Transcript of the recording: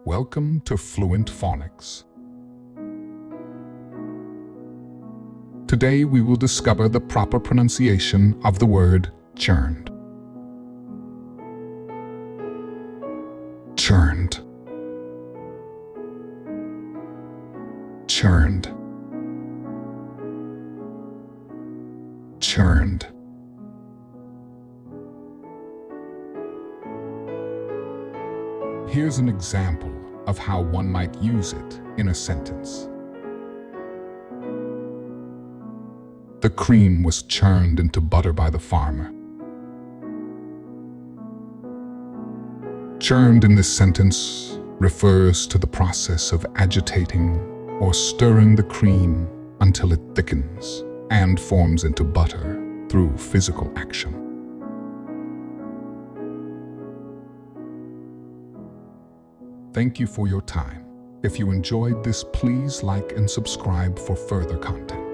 Welcome to Fluent Phonics. Today we will discover the proper pronunciation of the word churned. Churned. Churned. Churned. Here's an example of how one might use it in a sentence. The cream was churned into butter by the farmer. Churned in this sentence refers to the process of agitating or stirring the cream until it thickens and forms into butter through physical action. Thank you for your time. If you enjoyed this, please like and subscribe for further content.